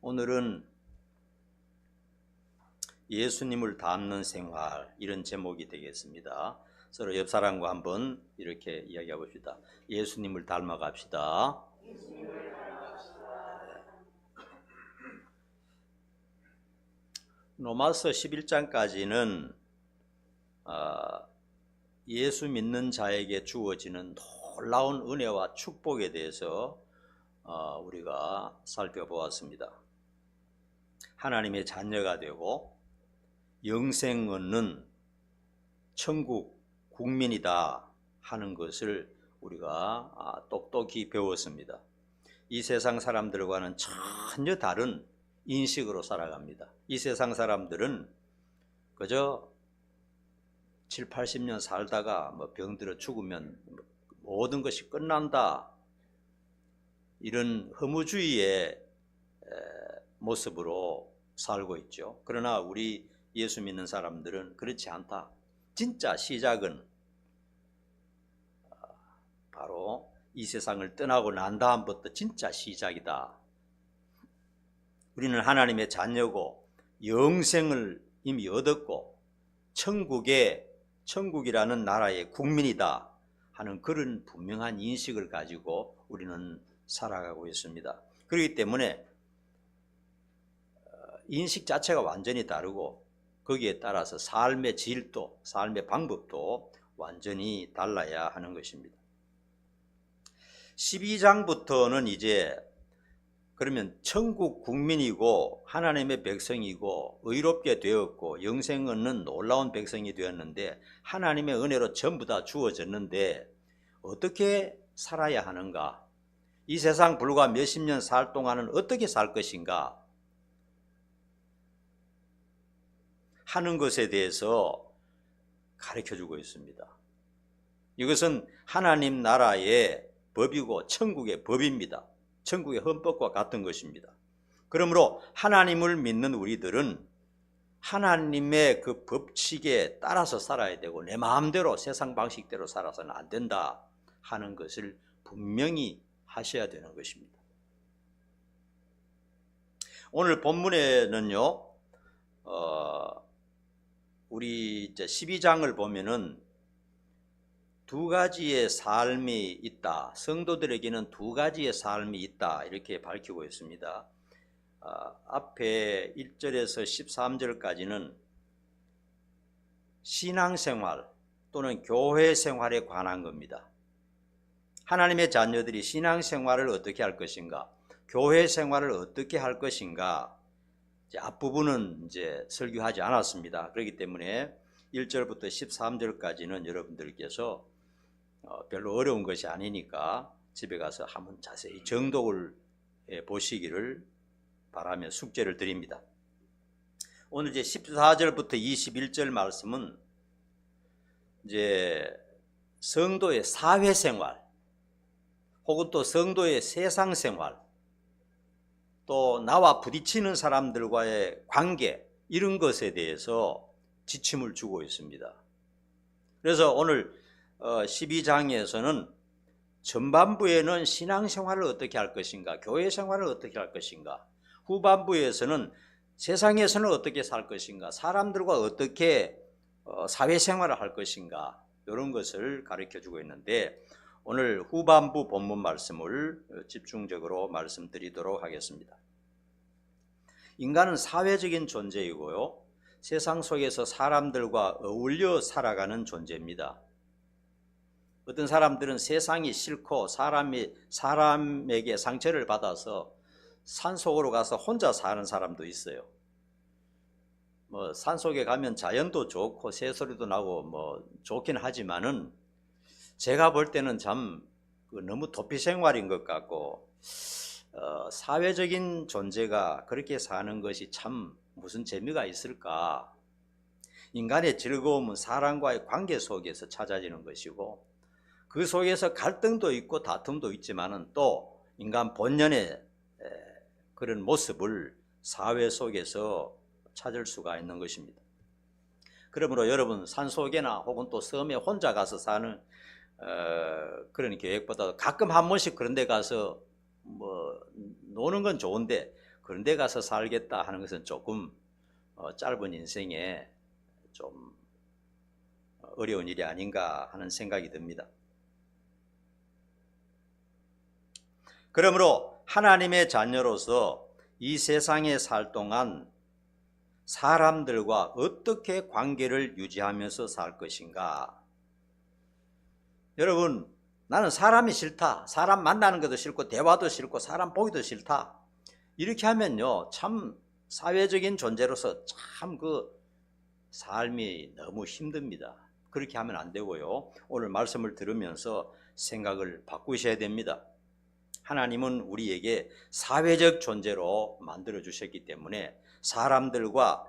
오늘은 예수님을 닮는 생활, 이런 제목이 되겠습니다. 서로 옆 사람과 한번 이렇게 이야기해 봅시다. 예수님을 닮아 갑시다. 로마서 11장까지는 예수 믿는 자에게 주어지는 놀라운 은혜와 축복에 대해서 우리가 살펴보았습니다. 하나님의 자녀가 되고 영생 얻는 천국 국민이다 하는 것을 우리가 똑똑히 배웠습니다. 이 세상 사람들과는 전혀 다른 인식으로 살아갑니다. 이 세상 사람들은 그저 7, 80년 살다가 병들어 죽으면 모든 것이 끝난다, 이런 허무주의의 모습으로 살고 있죠. 그러나 우리 예수 믿는 사람들은 그렇지 않다. 진짜 시작은 바로 이 세상을 떠나고 난 다음부터 진짜 시작이다. 우리는 하나님의 자녀고 영생을 이미 얻었고 천국이라는 나라의 국민이다 하는 그런 분명한 인식을 가지고 우리는 살아가고 있습니다. 그렇기 때문에 인식 자체가 완전히 다르고 거기에 따라서 삶의 질도, 삶의 방법도 완전히 달라야 하는 것입니다. 12장부터는 이제 그러면 천국 국민이고 하나님의 백성이고 의롭게 되었고 영생 얻는 놀라운 백성이 되었는데 하나님의 은혜로 전부 다 주어졌는데 어떻게 살아야 하는가? 이 세상 불과 몇십 년 살 동안은 어떻게 살 것인가 하는 것에 대해서 가르쳐주고 있습니다. 이것은 하나님 나라의 법이고 천국의 법입니다. 천국의 헌법과 같은 것입니다. 그러므로 하나님을 믿는 우리들은 하나님의 그 법칙에 따라서 살아야 되고 내 마음대로 세상 방식대로 살아서는 안 된다 하는 것을 분명히 하셔야 되는 것입니다. 오늘 본문에는요, 우리 이제 12장을 보면은 두 가지의 삶이 있다. 성도들에게는 두 가지의 삶이 있다. 이렇게 밝히고 있습니다. 앞에 1절에서 13절까지는 신앙생활 또는 교회 생활에 관한 겁니다. 하나님의 자녀들이 신앙생활을 어떻게 할 것인가, 교회 생활을 어떻게 할 것인가, 이제 앞부분은 이제 설교하지 않았습니다. 그렇기 때문에 1절부터 13절까지는 여러분들께서 별로 어려운 것이 아니니까 집에 가서 한번 자세히 정독을 보시기를 바라며 숙제를 드립니다. 오늘 이제 14절부터 21절 말씀은 이제 성도의 사회생활 혹은 또 성도의 세상생활, 또 나와 부딪히는 사람들과의 관계, 이런 것에 대해서 지침을 주고 있습니다. 그래서 오늘 12장에서는 전반부에는 신앙생활을 어떻게 할 것인가, 교회 생활을 어떻게 할 것인가, 후반부에서는 세상에서는 어떻게 살 것인가, 사람들과 어떻게 사회생활을 할 것인가, 이런 것을 가르쳐주고 있는데 오늘 후반부 본문 말씀을 집중적으로 말씀드리도록 하겠습니다. 인간은 사회적인 존재이고요, 세상 속에서 사람들과 어울려 살아가는 존재입니다. 어떤 사람들은 세상이 싫고 사람에게 상처를 받아서 산속으로 가서 혼자 사는 사람도 있어요. 산속에 가면 자연도 좋고 새소리도 나고 좋긴 하지만은 제가 볼 때는 참 너무 도피 생활인 것 같고 사회적인 존재가 그렇게 사는 것이 참 무슨 재미가 있을까? 인간의 즐거움은 사람과의 관계 속에서 찾아지는 것이고 그 속에서 갈등도 있고 다툼도 있지만은 또 인간 본연의 그런 모습을 사회 속에서 찾을 수가 있는 것입니다. 그러므로 여러분 산속에나 혹은 또 섬에 혼자 가서 사는 그런 계획보다 가끔 한 번씩 그런 데 가서 노는 건 좋은데 그런 데 가서 살겠다 하는 것은 조금 짧은 인생에 좀 어려운 일이 아닌가 하는 생각이 듭니다. 그러므로 하나님의 자녀로서 이 세상에 살 동안 사람들과 어떻게 관계를 유지하면서 살 것인가? 여러분, 나는 사람이 싫다. 사람 만나는 것도 싫고 대화도 싫고 사람 보기도 싫다. 이렇게 하면요, 참 사회적인 존재로서 참 그 삶이 너무 힘듭니다. 그렇게 하면 안 되고요. 오늘 말씀을 들으면서 생각을 바꾸셔야 됩니다. 하나님은 우리에게 사회적 존재로 만들어 주셨기 때문에 사람들과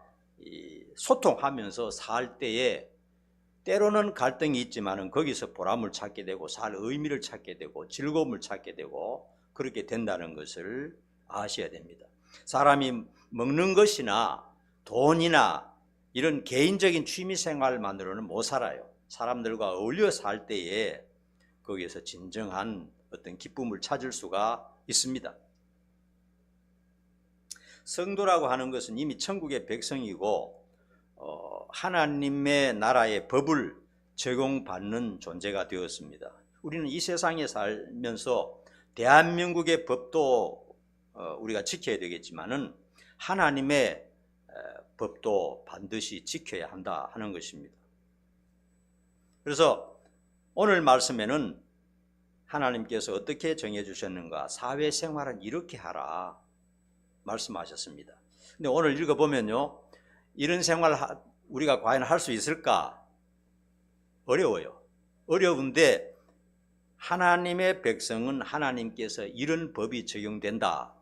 소통하면서 살 때에 때로는 갈등이 있지만은 거기서 보람을 찾게 되고 살 의미를 찾게 되고 즐거움을 찾게 되고 그렇게 된다는 것을 아셔야 됩니다. 사람이 먹는 것이나 돈이나 이런 개인적인 취미 생활만으로는 못 살아요. 사람들과 어울려 살 때에 거기에서 진정한 어떤 기쁨을 찾을 수가 있습니다. 성도라고 하는 것은 이미 천국의 백성이고 하나님의 나라의 법을 적용받는 존재가 되었습니다. 우리는 이 세상에 살면서 대한민국의 법도 우리가 지켜야 되겠지만은 하나님의 법도 반드시 지켜야 한다 하는 것입니다. 그래서 오늘 말씀에는 하나님께서 어떻게 정해 주셨는가? 사회생활은 이렇게 하라 말씀하셨습니다. 근데 오늘 읽어보면요, 이런 생활 우리가 과연 할 수 있을까? 어려워요. 어려운데 하나님의 백성은 하나님께서 이런 법이 적용된다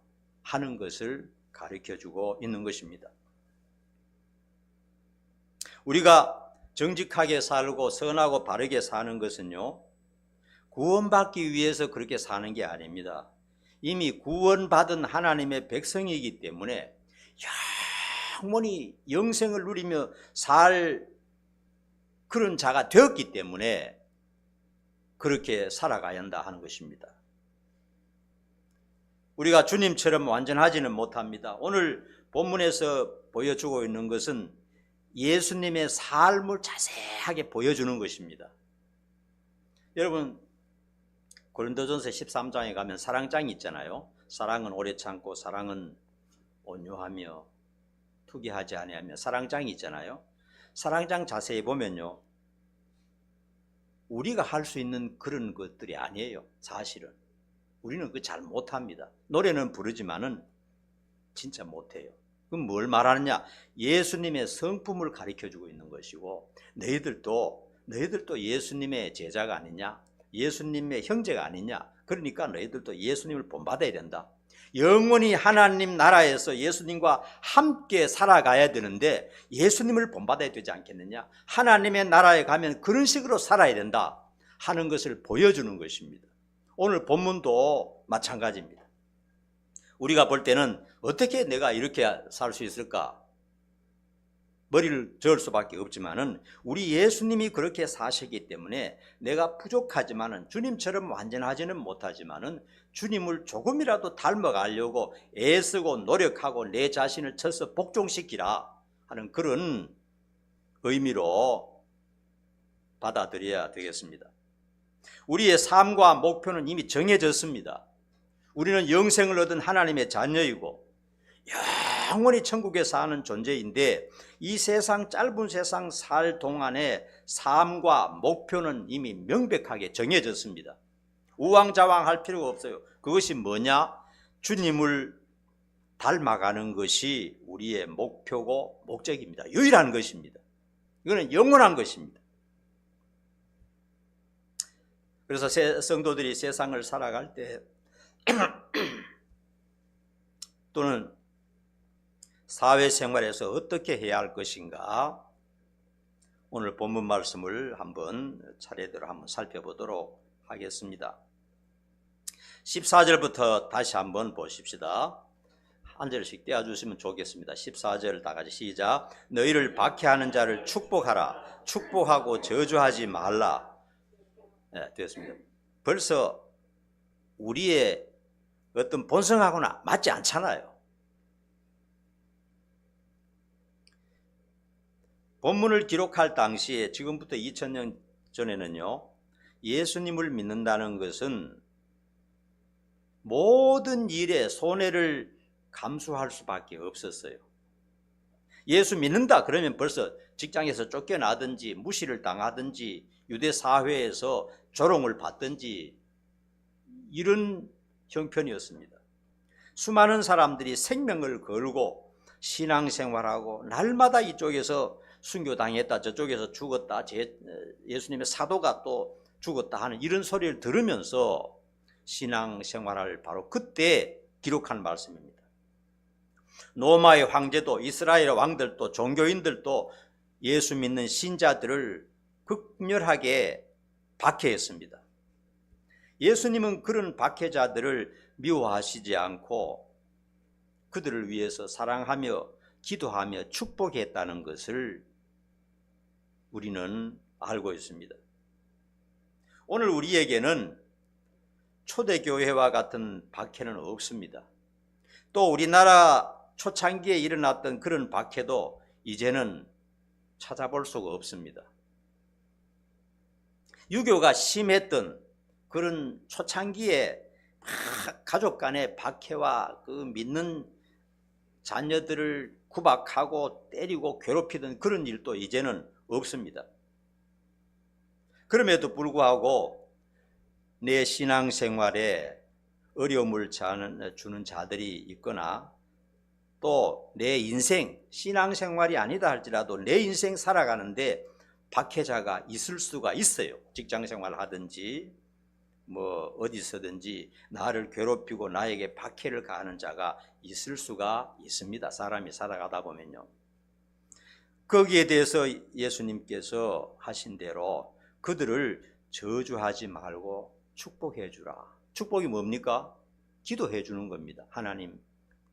하는 것을 가르쳐주고 있는 것입니다. 우리가 정직하게 살고 선하고 바르게 사는 것은요, 구원받기 위해서 그렇게 사는 게 아닙니다. 이미 구원받은 하나님의 백성이기 때문에 영원히 영생을 누리며 살 그런 자가 되었기 때문에 그렇게 살아가야 한다 하는 것입니다. 우리가 주님처럼 완전하지는 못합니다. 오늘 본문에서 보여주고 있는 것은 예수님의 삶을 자세하게 보여주는 것입니다. 여러분, 고린도전서 13장에 가면 사랑장이 있잖아요. 사랑은 오래 참고 사랑은 온유하며 투기하지 아니하며 사랑장이 있잖아요. 사랑장 자세히 보면요, 우리가 할 수 있는 그런 것들이 아니에요. 사실은 우리는 그 잘 못합니다. 노래는 부르지만은 진짜 못해요. 그럼 뭘 말하느냐? 예수님의 성품을 가르쳐주고 있는 것이고, 너희들도 예수님의 제자가 아니냐? 예수님의 형제가 아니냐? 그러니까 너희들도 예수님을 본받아야 된다. 영원히 하나님 나라에서 예수님과 함께 살아가야 되는데 예수님을 본받아야 되지 않겠느냐? 하나님의 나라에 가면 그런 식으로 살아야 된다 하는 것을 보여주는 것입니다. 오늘 본문도 마찬가지입니다. 우리가 볼 때는 어떻게 내가 이렇게 살 수 있을까? 머리를 저을 수밖에 없지만은 우리 예수님이 그렇게 사셨기 때문에 내가 부족하지만은 주님처럼 완전하지는 못하지만은 주님을 조금이라도 닮아가려고 애쓰고 노력하고 내 자신을 쳐서 복종시키라 하는 그런 의미로 받아들여야 되겠습니다. 우리의 삶과 목표는 이미 정해졌습니다. 우리는 영생을 얻은 하나님의 자녀이고 영원히 천국에 사는 존재인데 이 세상 짧은 세상 살 동안의 삶과 목표는 이미 명백하게 정해졌습니다. 우왕좌왕할 필요가 없어요. 그것이 뭐냐? 주님을 닮아가는 것이 우리의 목표고 목적입니다. 유일한 것입니다. 이거는 영원한 것입니다. 그래서 성도들이 세상을 살아갈 때 또는 사회생활에서 어떻게 해야 할 것인가, 오늘 본문 말씀을 한번 차례대로 한번 살펴보도록 하겠습니다. 14절부터 다시 한번 보십시다. 한 절씩 떼어주시면 좋겠습니다. 14절 다 같이 시작. 너희를 박해하는 자를 축복하라. 축복하고 저주하지 말라. 네, 되었습니다. 벌써 우리의 어떤 본성하고는 맞지 않잖아요. 본문을 기록할 당시에 지금부터 2000년 전에는요, 예수님을 믿는다는 것은 모든 일에 손해를 감수할 수밖에 없었어요. 예수 믿는다 그러면 벌써 직장에서 쫓겨나든지 무시를 당하든지 유대 사회에서 조롱을 받든지 이런 형편이었습니다. 수많은 사람들이 생명을 걸고 신앙생활하고 날마다 이쪽에서 순교당했다, 저쪽에서 죽었다, 예수님의 사도가 또 죽었다 하는 이런 소리를 들으면서 신앙생활을 바로 그때 기록한 말씀입니다. 로마의 황제도 이스라엘 왕들도 종교인들도 예수 믿는 신자들을 극렬하게 박해했습니다. 예수님은 그런 박해자들을 미워하시지 않고 그들을 위해서 사랑하며 기도하며 축복했다는 것을 우리는 알고 있습니다. 오늘 우리에게는 초대교회와 같은 박해는 없습니다. 또 우리나라 초창기에 일어났던 그런 박해도 이제는 찾아볼 수가 없습니다. 유교가 심했던 그런 초창기에 가족 간의 박해와 그 믿는 자녀들을 구박하고 때리고 괴롭히던 그런 일도 이제는 없습니다. 그럼에도 불구하고 내 신앙생활에 어려움을 주는 자들이 있거나 또 내 인생, 신앙생활이 아니다 할지라도 내 인생 살아가는데 박해자가 있을 수가 있어요. 직장생활 하든지 뭐 어디서든지 나를 괴롭히고 나에게 박해를 가하는 자가 있을 수가 있습니다. 사람이 살아가다 보면요. 거기에 대해서 예수님께서 하신 대로 그들을 저주하지 말고 축복해 주라. 축복이 뭡니까? 기도해 주는 겁니다. 하나님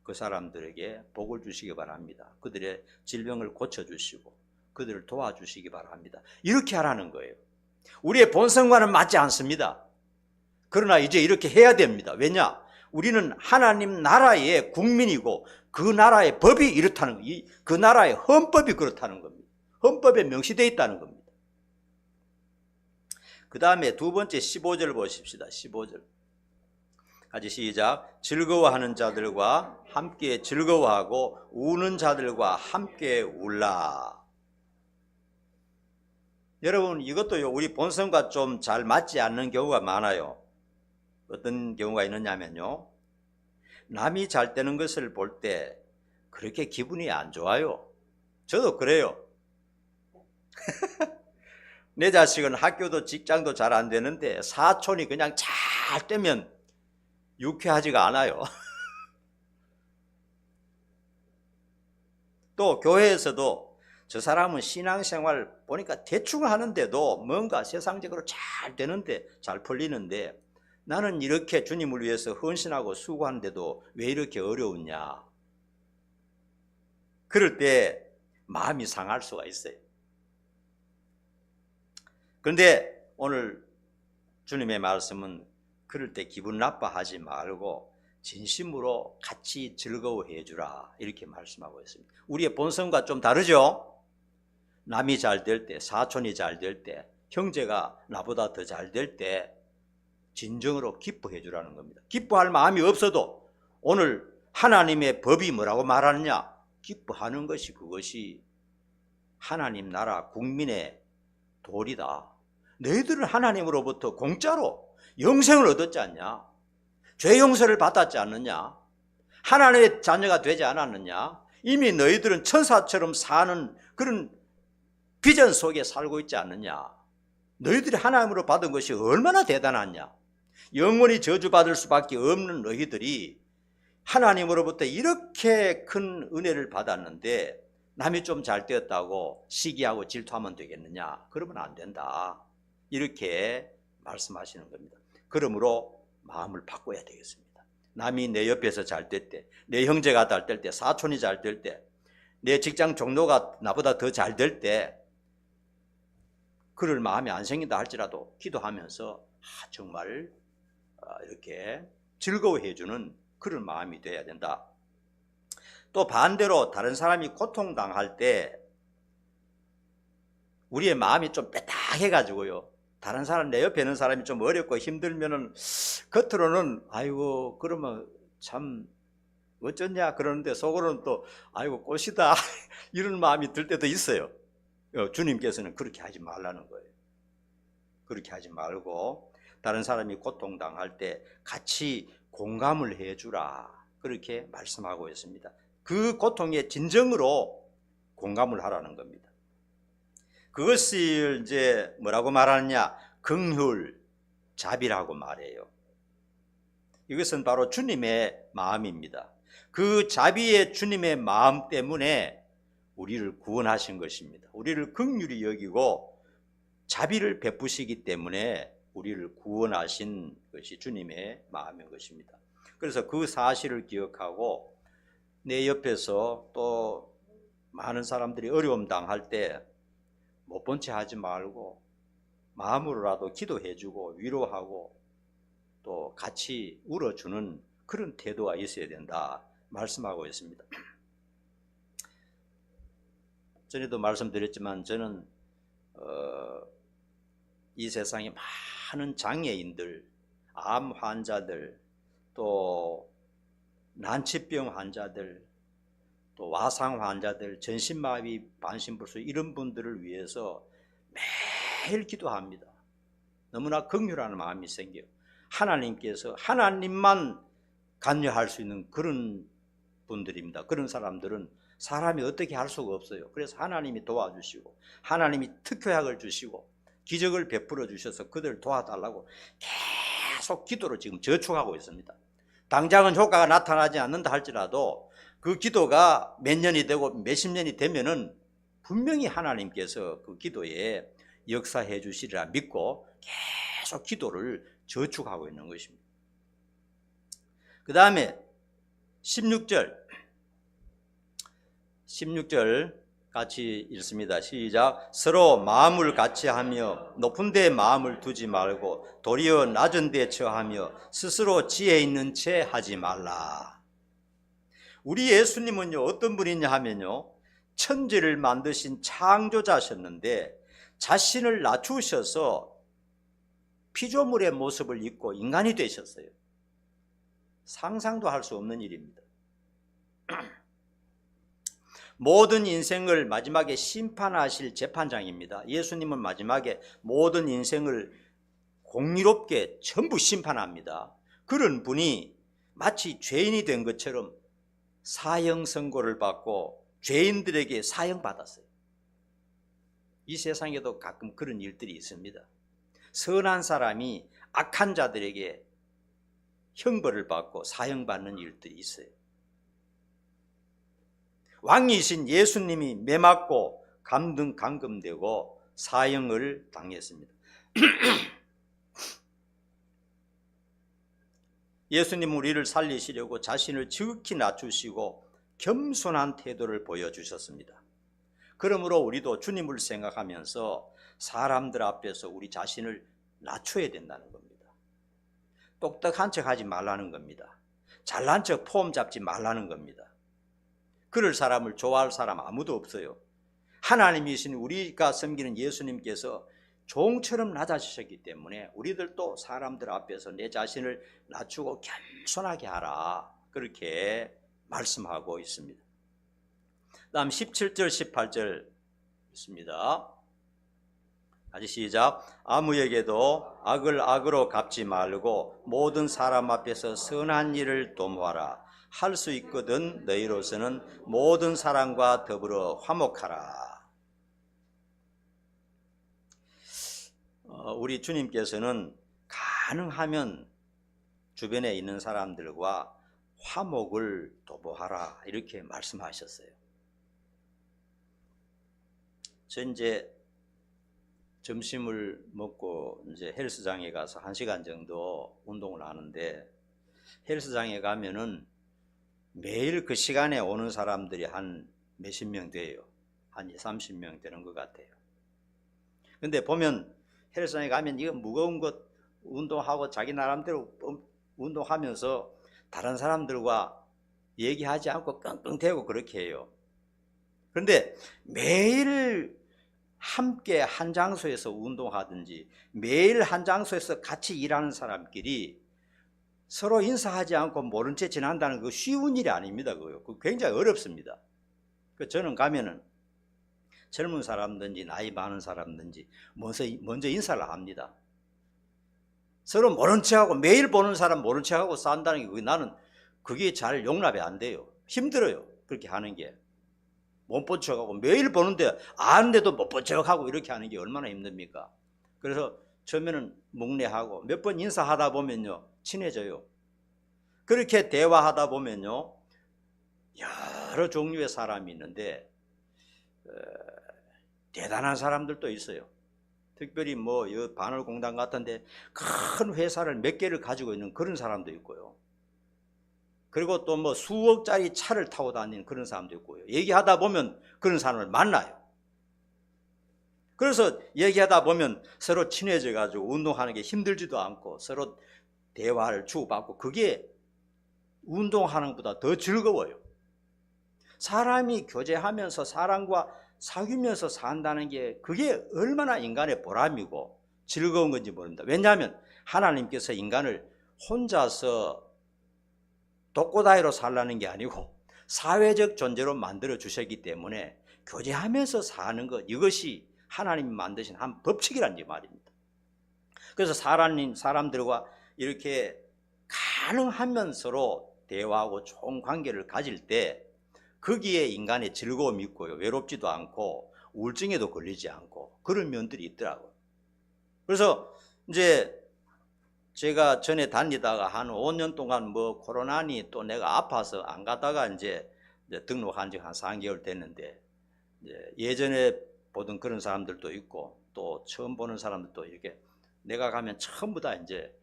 그 사람들에게 복을 주시기 바랍니다. 그들의 질병을 고쳐주시고 그들을 도와주시기 바랍니다. 이렇게 하라는 거예요. 우리의 본성과는 맞지 않습니다. 그러나 이제 이렇게 해야 됩니다. 왜냐? 우리는 하나님 나라의 국민이고 그 나라의 법이 이렇다는 거예요. 그 나라의 헌법이 그렇다는 겁니다. 헌법에 명시되어 있다는 겁니다. 그 다음에 두 번째 15절 보십시다. 15절. 같이 시작. 즐거워하는 자들과 함께 즐거워하고 우는 자들과 함께 울라. 여러분 이것도요 우리 본성과 좀 잘 맞지 않는 경우가 많아요. 어떤 경우가 있느냐면요, 남이 잘 되는 것을 볼 때 그렇게 기분이 안 좋아요. 저도 그래요. 내 자식은 학교도 직장도 잘 안 되는데 사촌이 그냥 잘 되면 유쾌하지가 않아요. 또 교회에서도 저 사람은 신앙생활 보니까 대충 하는데도 뭔가 세상적으로 잘 되는데, 잘 풀리는데 나는 이렇게 주님을 위해서 헌신하고 수고하는데도 왜 이렇게 어려웠냐. 그럴 때 마음이 상할 수가 있어요. 그런데 오늘 주님의 말씀은 그럴 때 기분 나빠하지 말고 진심으로 같이 즐거워해 주라 이렇게 말씀하고 있습니다. 우리의 본성과 좀 다르죠? 남이 잘 될 때, 사촌이 잘 될 때, 형제가 나보다 더 잘 될 때 진정으로 기뻐해 주라는 겁니다. 기뻐할 마음이 없어도 오늘 하나님의 법이 뭐라고 말하느냐? 기뻐하는 것이 그것이 하나님 나라 국민의 도리다. 너희들은 하나님으로부터 공짜로 영생을 얻었지 않냐? 죄 용서를 받았지 않느냐? 하나님의 자녀가 되지 않았느냐? 이미 너희들은 천사처럼 사는 그런 비전 속에 살고 있지 않느냐? 너희들이 하나님으로 받은 것이 얼마나 대단하냐? 영원히 저주받을 수밖에 없는 너희들이 하나님으로부터 이렇게 큰 은혜를 받았는데 남이 좀 잘 되었다고 시기하고 질투하면 되겠느냐? 그러면 안 된다. 이렇게 말씀하시는 겁니다. 그러므로 마음을 바꿔야 되겠습니다. 남이 내 옆에서 잘 될 때, 내 형제가 잘 될 때, 사촌이 잘 될 때, 내 직장 동료가 나보다 더 잘 될 때 그럴 마음이 안 생긴다 할지라도 기도하면서 정말 이렇게 즐거워해 주는 그런 마음이 돼야 된다. 또 반대로 다른 사람이 고통당할 때 우리의 마음이 좀 빼딱해가지고요. 다른 사람, 내 옆에 있는 사람이 좀 어렵고 힘들면은 겉으로는 아이고 그러면 참 어쩌냐 그러는데 속으로는 또 아이고 꽃이다 이런 마음이 들 때도 있어요. 주님께서는 그렇게 하지 말라는 거예요. 그렇게 하지 말고 다른 사람이 고통당할 때 같이 공감을 해주라, 그렇게 말씀하고 있습니다. 그 고통의 진정으로 공감을 하라는 겁니다. 그것을 이제 뭐라고 말하느냐, 긍휼, 자비라고 말해요. 이것은 바로 주님의 마음입니다. 그 자비의 주님의 마음 때문에 우리를 구원하신 것입니다. 우리를 긍휼히 여기고 자비를 베푸시기 때문에 우리를 구원하신 것이 주님의 마음인 것입니다. 그래서 그 사실을 기억하고 내 옆에서 또 많은 사람들이 어려움 당할 때 못 본 채 하지 말고 마음으로라도 기도해주고 위로하고 또 같이 울어주는 그런 태도가 있어야 된다 말씀하고 있습니다. 전에도 말씀드렸지만 저는 이 세상에 많은 장애인들, 암 환자들, 또 난치병 환자들, 또 와상 환자들, 전신마비, 반신불수 이런 분들을 위해서 매일 기도합니다. 너무나 긍휼하는 마음이 생겨요. 하나님께서 하나님만 관여할 수 있는 그런 분들입니다. 그런 사람들은 사람이 어떻게 할 수가 없어요. 그래서 하나님이 도와주시고 하나님이 특효약을 주시고 기적을 베풀어 주셔서 그들을 도와달라고 계속 기도를 지금 저축하고 있습니다. 당장은 효과가 나타나지 않는다 할지라도 그 기도가 몇 년이 되고 몇십 년이 되면은 분명히 하나님께서 그 기도에 역사해 주시리라 믿고 계속 기도를 저축하고 있는 것입니다. 그 다음에 16절 같이 읽습니다. 시작. 서로 마음을 같이 하며 높은 데 마음을 두지 말고 도리어 낮은 데 처하며 스스로 지혜 있는 채 하지 말라. 우리 예수님은요 어떤 분이냐 하면요 천지를 만드신 창조자셨는데 자신을 낮추셔서 피조물의 모습을 입고 인간이 되셨어요. 상상도 할 수 없는 일입니다. 모든 인생을 마지막에 심판하실 재판장입니다. 예수님은 마지막에 모든 인생을 공의롭게 전부 심판합니다. 그런 분이 마치 죄인이 된 것처럼 사형 선고를 받고 죄인들에게 사형받았어요. 이 세상에도 가끔 그런 일들이 있습니다. 선한 사람이 악한 자들에게 형벌을 받고 사형받는 일들이 있어요. 왕이신 예수님이 매맞고 감금되고 사형을 당했습니다. 예수님은 우리를 살리시려고 자신을 지극히 낮추시고 겸손한 태도를 보여주셨습니다. 그러므로 우리도 주님을 생각하면서 사람들 앞에서 우리 자신을 낮춰야 된다는 겁니다. 똑똑한 척 하지 말라는 겁니다. 잘난 척 폼 잡지 말라는 겁니다. 그럴 사람을 좋아할 사람 아무도 없어요. 하나님이신 우리가 섬기는 예수님께서 종처럼 낮아지셨기 때문에 우리들도 사람들 앞에서 내 자신을 낮추고 겸손하게 하라, 그렇게 말씀하고 있습니다. 다음 17절 18절 있습니다. 다시 시작. 아무에게도 악을 악으로 갚지 말고 모든 사람 앞에서 선한 일을 도모하라. 할 수 있거든 너희로서는 모든 사람과 더불어 화목하라. 우리 주님께서는 가능하면 주변에 있는 사람들과 화목을 도모하라, 이렇게 말씀하셨어요. 저 이제 점심을 먹고 이제 헬스장에 가서 1시간 정도 운동을 하는데, 헬스장에 가면은 매일 그 시간에 오는 사람들이 한 몇십 명 돼요. 한 20, 30명 되는 것 같아요. 근데 보면 헬스장에 가면 이거 무거운 것 운동하고 자기 나름대로 운동하면서 다른 사람들과 얘기하지 않고 끙끙대고 그렇게 해요. 그런데 매일 함께 한 장소에서 운동하든지 매일 한 장소에서 같이 일하는 사람끼리 서로 인사하지 않고 모른 채 지난다는 거 쉬운 일이 아닙니다. 그거 굉장히 어렵습니다. 저는 가면은 젊은 사람든지 나이 많은 사람든지 먼저 인사를 합니다. 서로 모른 척하고 매일 보는 사람 모른 척하고 산다는 게 나는 그게 잘 용납이 안 돼요. 힘들어요. 그렇게 하는 게. 못 본 척하고 매일 보는데 아는데도 못 본 척하고 이렇게 하는 게 얼마나 힘듭니까? 그래서 처음에는 묵례하고 몇 번 인사하다 보면요 친해져요. 그렇게 대화하다 보면요 여러 종류의 사람이 있는데 대단한 사람들도 있어요. 특별히 뭐 반월공단 같은데 큰 회사를 몇 개를 가지고 있는 그런 사람도 있고요. 그리고 또 뭐 수억짜리 차를 타고 다니는 그런 사람도 있고요. 얘기하다 보면 그런 사람을 만나요. 그래서 얘기하다 보면 서로 친해져 가지고 운동하는 게 힘들지도 않고 서로 대화를 주고받고 그게 운동하는 것보다 더 즐거워요. 사람이 교제하면서 사람과 사귀면서 산다는 게 그게 얼마나 인간의 보람이고 즐거운 건지 모릅니다. 왜냐하면 하나님께서 인간을 혼자서 독고다이로 살라는 게 아니고 사회적 존재로 만들어 주셨기 때문에 교제하면서 사는 것, 이것이 하나님이 만드신 한 법칙이란 말입니다. 그래서 사람들과 이렇게 가능하면서로 대화하고 좋은 관계를 가질 때 거기에 인간의 즐거움이 있고요. 외롭지도 않고 우울증에도 걸리지 않고 그런 면들이 있더라고요. 그래서 이제 제가 전에 다니다가 한 5년 동안 뭐 코로나니 또 내가 아파서 안 가다가 이제 등록한 지 한 3개월 됐는데 예전에 보던 그런 사람들도 있고 또 처음 보는 사람들도 이렇게 내가 가면 전부 다 이제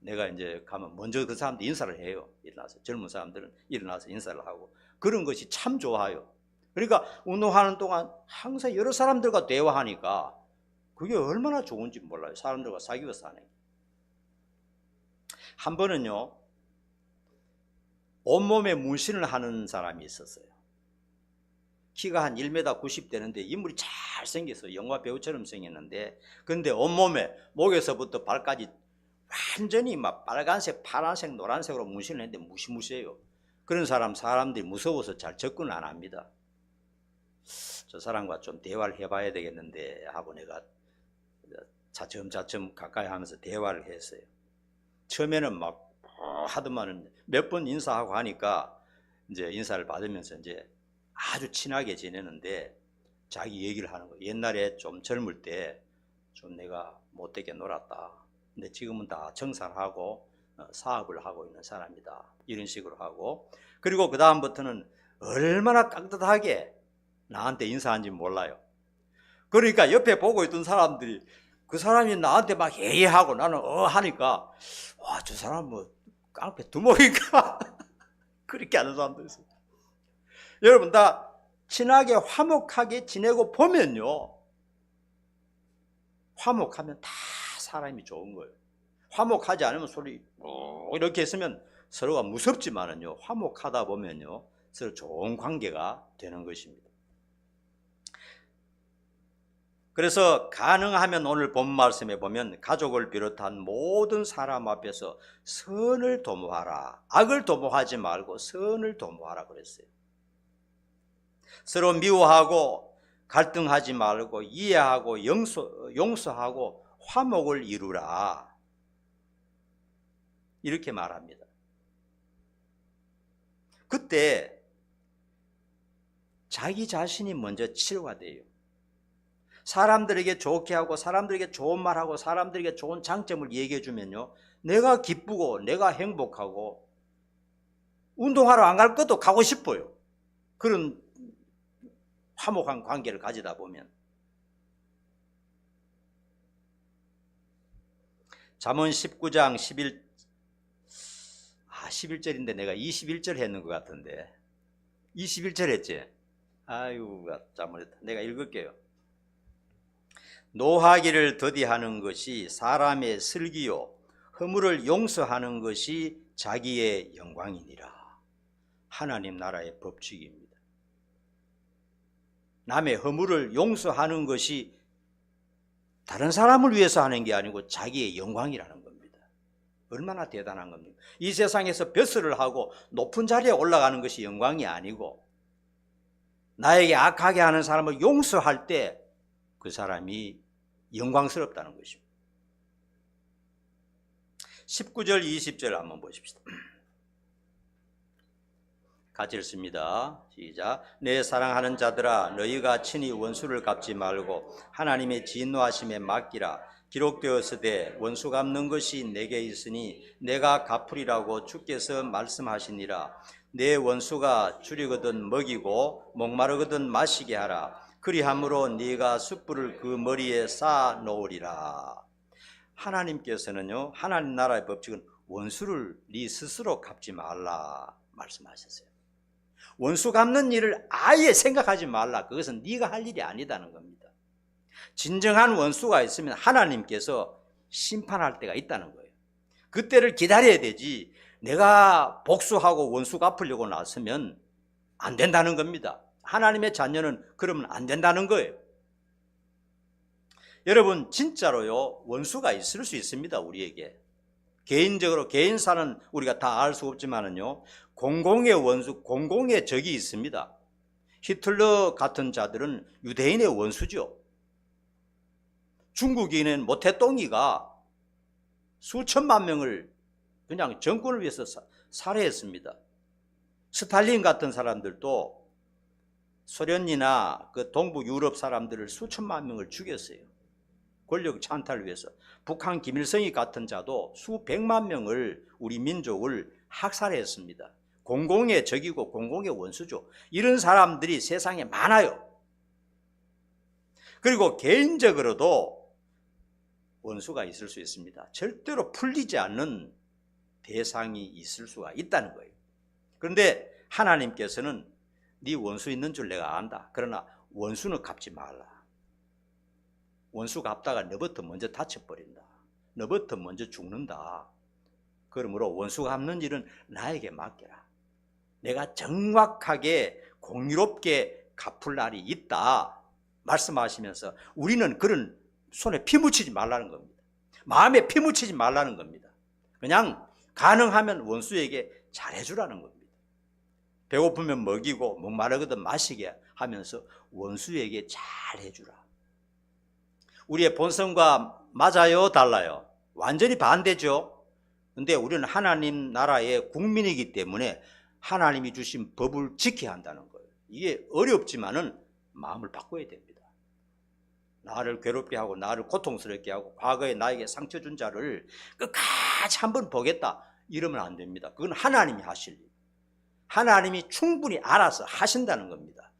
내가 이제 가면 먼저 그 사람들 인사를 해요. 일어나서 젊은 사람들은 일어나서 인사를 하고 그런 것이 참 좋아요. 그러니까 운동하는 동안 항상 여러 사람들과 대화하니까 그게 얼마나 좋은지 몰라요. 사람들과 사귀어 사는 게. 한 번은요 온몸에 문신을 하는 사람이 있었어요. 키가 한 1m 90 되는데 인물이 잘생겼어요. 영화 배우처럼 생겼는데 근데 온몸에 목에서부터 발까지 완전히 막 빨간색, 파란색, 노란색으로 문신을 했는데 무시무시해요. 그런 사람들이 무서워서 잘 접근을 안 합니다. 저 사람과 좀 대화를 해봐야 되겠는데 하고 내가 차츰차츰 가까이 하면서 대화를 했어요. 처음에는 막 하더만은 몇 번 인사하고 하니까 이제 인사를 받으면서 이제 아주 친하게 지내는데 자기 얘기를 하는 거예요. 옛날에 좀 젊을 때 좀 내가 못되게 놀았다. 근데 지금은 다 정산하고 사업을 하고 있는 사람이다. 이런 식으로 하고 그리고 그 다음부터는 얼마나 깍듯하게 나한테 인사한지 몰라요. 그러니까 옆에 보고 있던 사람들이 그 사람이 나한테 막 예예하고 나는 하니까 와, 저 사람 뭐 깡패 두목인가? 그렇게 하는 사람도 있어요. 여러분 다 친하게 화목하게 지내고 보면요 화목하면 다 사람이 좋은 거예요. 화목하지 않으면 소리 이렇게 했으면 서로가 무섭지만은요 화목하다 보면요 서로 좋은 관계가 되는 것입니다. 그래서 가능하면 오늘 본 말씀에 보면 가족을 비롯한 모든 사람 앞에서 선을 도모하라. 악을 도모하지 말고 선을 도모하라 그랬어요. 서로 미워하고 갈등하지 말고 이해하고 용서하고 화목을 이루라. 이렇게 말합니다. 그때 자기 자신이 먼저 치료가 돼요. 사람들에게 좋게 하고 사람들에게 좋은 말하고 사람들에게 좋은 장점을 얘기해 주면요 내가 기쁘고 내가 행복하고 운동하러 안 갈 것도 가고 싶어요. 그런 화목한 관계를 가지다 보면. 잠언 19장 11절인데 내가 21절 했는 것 같은데 21절 했지? 아유 잠깐만 내가 읽을게요. 노하기를 더디하는 것이 사람의 슬기요 허물을 용서하는 것이 자기의 영광이니라. 하나님 나라의 법칙입니다. 남의 허물을 용서하는 것이 다른 사람을 위해서 하는 게 아니고 자기의 영광이라는 겁니다. 얼마나 대단한 겁니까? 이 세상에서 벼슬을 하고 높은 자리에 올라가는 것이 영광이 아니고 나에게 악하게 하는 사람을 용서할 때 그 사람이 영광스럽다는 것입니다. 19절 20절 한번 보십시다. 같이 읽습니다. 시작. 내 사랑하는 자들아 너희가 친히 원수를 갚지 말고 하나님의 진노하심에 맡기라. 기록되었으되 원수 갚는 것이 내게 있으니 내가 갚으리라고 주께서 말씀하시니라. 내 원수가 줄이거든 먹이고 목마르거든 마시게 하라. 그리함으로 네가 숯불을 그 머리에 쌓아 놓으리라. 하나님께서는요, 하나님 나라의 법칙은 원수를 네 스스로 갚지 말라 말씀하셨어요. 원수 갚는 일을 아예 생각하지 말라. 그것은 네가 할 일이 아니다는 겁니다. 진정한 원수가 있으면 하나님께서 심판할 때가 있다는 거예요. 그때를 기다려야 되지 내가 복수하고 원수 갚으려고 나서면 안 된다는 겁니다. 하나님의 자녀는 그러면 안 된다는 거예요. 여러분 진짜로요 원수가 있을 수 있습니다. 우리에게 개인적으로 개인사는 우리가 다 알 수 없지만은요 공공의 원수, 공공의 적이 있습니다. 히틀러 같은 자들은 유대인의 원수죠. 중국인은 모태똥이가 수천만 명을 그냥 정권을 위해서 살해했습니다. 스탈린 같은 사람들도 소련이나 그 동부 유럽 사람들을 수천만 명을 죽였어요. 권력 찬탈을 위해서. 북한 김일성이 같은 자도 수백만 명을 우리 민족을 학살했습니다. 공공의 적이고 공공의 원수죠. 이런 사람들이 세상에 많아요. 그리고 개인적으로도 원수가 있을 수 있습니다. 절대로 풀리지 않는 대상이 있을 수가 있다는 거예요. 그런데 하나님께서는 네 원수 있는 줄 내가 안다. 그러나 원수는 갚지 말라. 원수 갚다가 너부터 먼저 다쳐버린다. 너부터 먼저 죽는다. 그러므로 원수 갚는 일은 나에게 맡겨라. 내가 정확하게 공의롭게 갚을 날이 있다 말씀하시면서 우리는 그런 손에 피 묻히지 말라는 겁니다. 마음에 피 묻히지 말라는 겁니다. 그냥 가능하면 원수에게 잘해주라는 겁니다. 배고프면 먹이고 목마르거든 마시게 하면서 원수에게 잘해주라. 우리의 본성과 맞아요? 달라요? 완전히 반대죠. 그런데 우리는 하나님 나라의 국민이기 때문에 하나님이 주신 법을 지켜야 한다는 거예요. 이게 어렵지만은 마음을 바꿔야 됩니다. 나를 괴롭게 하고 나를 고통스럽게 하고 과거에 나에게 상처 준 자를 끝까지 한번 보겠다 이러면 안 됩니다. 그건 하나님이 하실 일. 하나님이 충분히 알아서 하신다는 겁니다.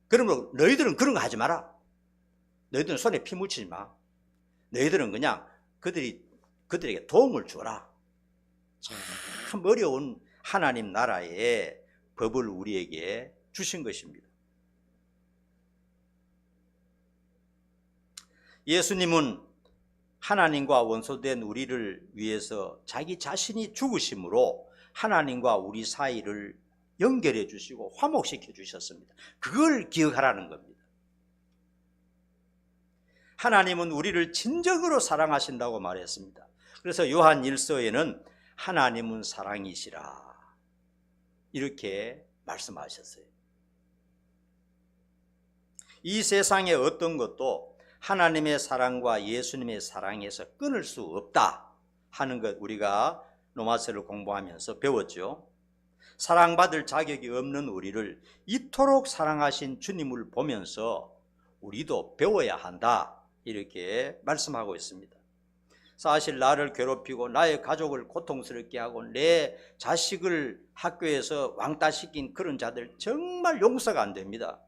그러므로 너희들은 그런 거 하지 마라. 너희들은 손에 피 묻히지 마. 너희들은 그냥 그들에게 도움을 줘라. 참 어려운 하나님 나라의 법을 우리에게 주신 것입니다. 예수님은 하나님과 원수된 우리를 위해서 자기 자신이 죽으심으로 하나님과 우리 사이를 연결해 주시고 화목시켜 주셨습니다. 그걸 기억하라는 겁니다. 하나님은 우리를 진정으로 사랑하신다고 말했습니다. 그래서 요한 1서에는 하나님은 사랑이시라 이렇게 말씀하셨어요. 이 세상의 어떤 것도 하나님의 사랑과 예수님의 사랑에서 끊을 수 없다 하는 것 우리가 로마서를 공부하면서 배웠죠. 사랑받을 자격이 없는 우리를 이토록 사랑하신 주님을 보면서 우리도 배워야 한다 이렇게 말씀하고 있습니다. 사실 나를 괴롭히고 나의 가족을 고통스럽게 하고 내 자식을 학교에서 왕따시킨 그런 자들 정말 용서가 안 됩니다.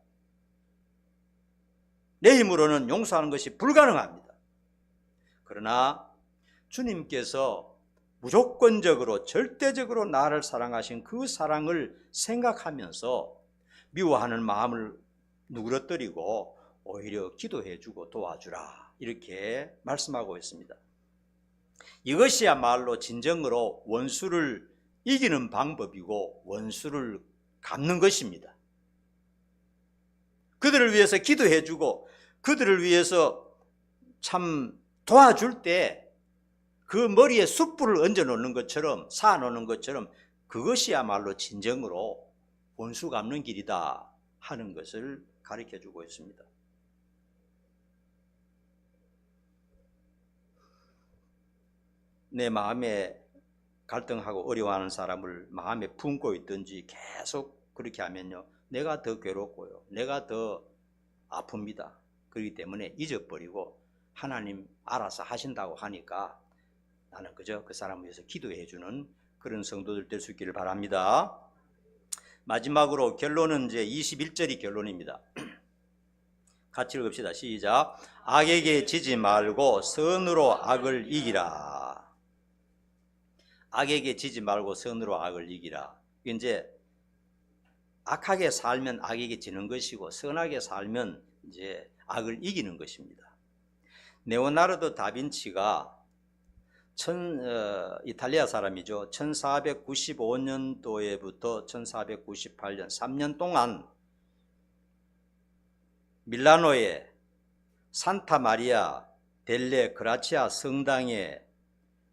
내 힘으로는 용서하는 것이 불가능합니다. 그러나 주님께서 무조건적으로 절대적으로 나를 사랑하신 그 사랑을 생각하면서 미워하는 마음을 누그러뜨리고 오히려 기도해주고 도와주라 이렇게 말씀하고 있습니다. 이것이야말로 진정으로 원수를 이기는 방법이고 원수를 갚는 것입니다. 그들을 위해서 기도해주고 그들을 위해서 참 도와줄 때 그 머리에 숯불을 얹어 놓는 것처럼, 쌓아 놓는 것처럼, 그것이야말로 진정으로 원수 갚는 길이다 하는 것을 가르쳐 주고 있습니다. 내 마음에 갈등하고 어려워하는 사람을 마음에 품고 있든지 계속 그렇게 하면요, 내가 더 괴롭고요, 내가 더 아픕니다. 그렇기 때문에 잊어버리고 하나님 알아서 하신다고 하니까 나는 그저 그 사람을 위해서 기도해 주는 그런 성도들 될 수 있기를 바랍니다. 마지막으로 결론은 이제 21절이 결론입니다. 같이 읽읍시다. 시작. 악에게 지지 말고 선으로 악을 이기라. 악에게 지지 말고 선으로 악을 이기라. 이제 악하게 살면 악에게 지는 것이고, 선하게 살면 이제 악을 이기는 것입니다. 레오나르도 다빈치가 이탈리아 사람이죠. 1495년도에부터 1498년 3년 동안 밀라노의 산타 마리아 델레 그라치아 성당에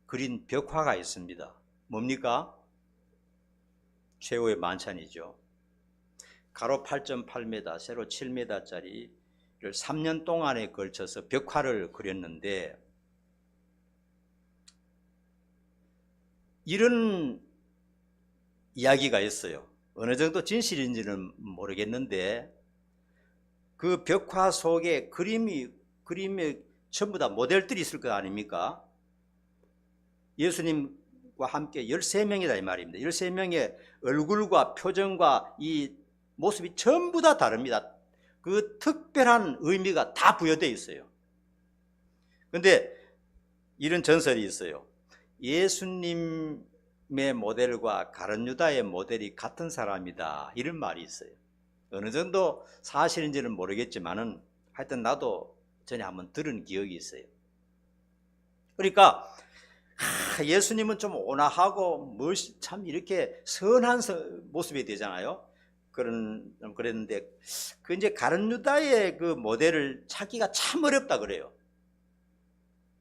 그린 벽화가 있습니다. 뭡니까? 최후의 만찬이죠. 가로 8.8m, 세로 7m짜리를 3년 동안에 걸쳐서 벽화를 그렸는데, 이런 이야기가 있어요. 어느 정도 진실인지는 모르겠는데, 그 벽화 속에 그림에 전부 다 모델들이 있을 거 아닙니까? 예수님과 함께 13명이다 이 말입니다. 13명의 얼굴과 표정과 이 모습이 전부 다 다릅니다. 그 특별한 의미가 다 부여되어 있어요. 그런데 이런 전설이 있어요. 예수님의 모델과 가룟 유다의 모델이 같은 사람이다, 이런 말이 있어요. 어느 정도 사실인지는 모르겠지만은 하여튼 나도 전에 한번 들은 기억이 있어요. 그러니까 예수님은 좀 온화하고 참 이렇게 선한 모습이 되잖아요. 그랬는데 그 이제 가룟 유다의 그 모델을 찾기가 참 어렵다 그래요.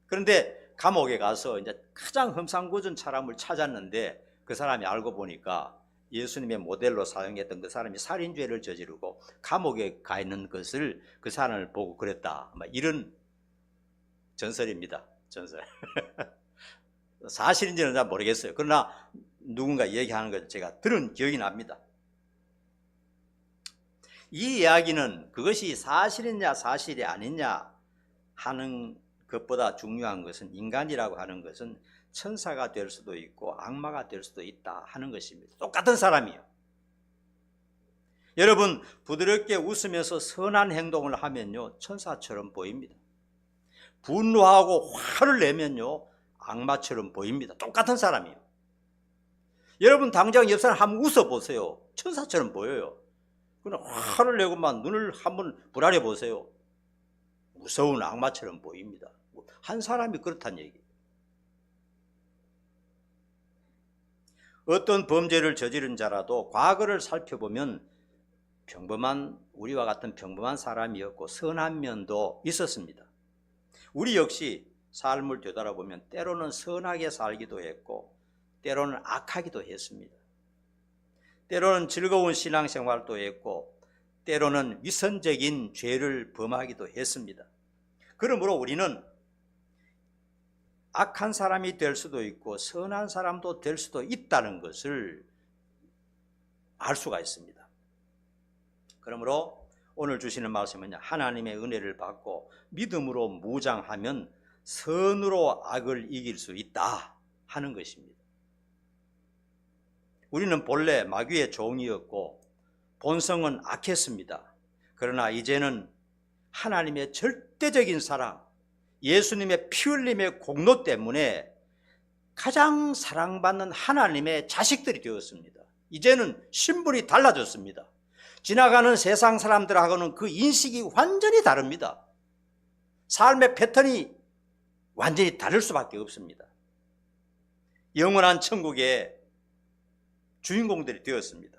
그런데 감옥에 가서 이제 가장 험상궂은 사람을 찾았는데, 그 사람이 알고 보니까 예수님의 모델로 사용했던 그 사람이 살인죄를 저지르고 감옥에 가 있는 것을 그 사람을 보고 그랬다, 이런 전설입니다. 전설. 사실인지는 잘 모르겠어요. 그러나 누군가 얘기하는 걸 제가 들은 기억이 납니다. 이 이야기는 그것이 사실이냐 사실이 아니냐 하는 것보다 중요한 것은, 인간이라고 하는 것은 천사가 될 수도 있고 악마가 될 수도 있다 하는 것입니다. 똑같은 사람이에요. 여러분, 부드럽게 웃으면서 선한 행동을 하면요, 천사처럼 보입니다. 분노하고 화를 내면요, 악마처럼 보입니다. 똑같은 사람이에요. 여러분 당장 옆 사람 한번 웃어보세요. 천사처럼 보여요. 그냥 화를 내고만 눈을 한번 부라려 보세요. 무서운 악마처럼 보입니다. 한 사람이 그렇다는 얘기예요. 어떤 범죄를 저지른 자라도 과거를 살펴보면 우리와 같은 평범한 사람이었고 선한 면도 있었습니다. 우리 역시 삶을 되돌아보면 때로는 선하게 살기도 했고 때로는 악하기도 했습니다. 때로는 즐거운 신앙생활도 했고 때로는 위선적인 죄를 범하기도 했습니다. 그러므로 우리는 악한 사람이 될 수도 있고 선한 사람도 될 수도 있다는 것을 알 수가 있습니다. 그러므로 오늘 주시는 말씀은 하나님의 은혜를 받고 믿음으로 무장하면 선으로 악을 이길 수 있다 하는 것입니다. 우리는 본래 마귀의 종이었고 본성은 악했습니다. 그러나 이제는 하나님의 절대적인 사랑, 예수님의 피 흘림의 공로 때문에 가장 사랑받는 하나님의 자식들이 되었습니다. 이제는 신분이 달라졌습니다. 지나가는 세상 사람들하고는 그 인식이 완전히 다릅니다. 삶의 패턴이 완전히 다를 수밖에 없습니다. 영원한 천국의 주인공들이 되었습니다.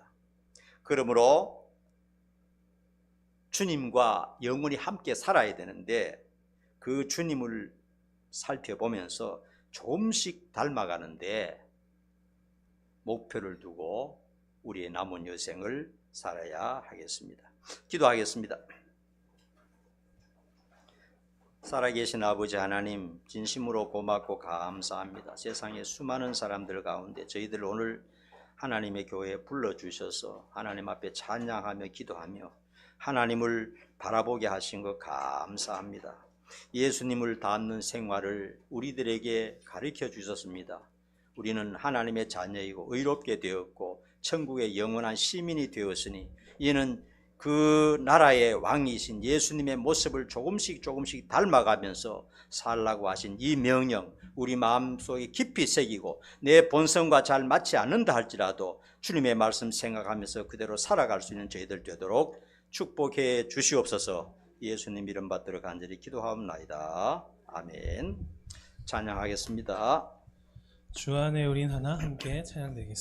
그러므로 주님과 영원히 함께 살아야 되는데 그 주님을 살펴보면서 조금씩 닮아가는데 목표를 두고 우리의 남은 여생을 살아야 하겠습니다. 기도하겠습니다. 살아계신 아버지 하나님, 진심으로 고맙고 감사합니다. 세상의 수많은 사람들 가운데 저희들 오늘 하나님의 교회에 불러주셔서 하나님 앞에 찬양하며 기도하며 하나님을 바라보게 하신 것 감사합니다. 예수님을 닮는 생활을 우리들에게 가르쳐 주셨습니다. 우리는 하나님의 자녀이고 의롭게 되었고 천국의 영원한 시민이 되었으니 이는 그 나라의 왕이신 예수님의 모습을 조금씩 닮아가면서 살라고 하신 이 명령, 우리 마음속에 깊이 새기고 내 본성과 잘 맞지 않는다 할지라도 주님의 말씀 생각하면서 그대로 살아갈 수 있는 저희들 되도록 축복해 주시옵소서. 예수님 이름 받들어 간절히 기도하옵나이다. 아멘. 찬양하겠습니다. 주 안에 우린 하나 함께 찬양되겠습니다.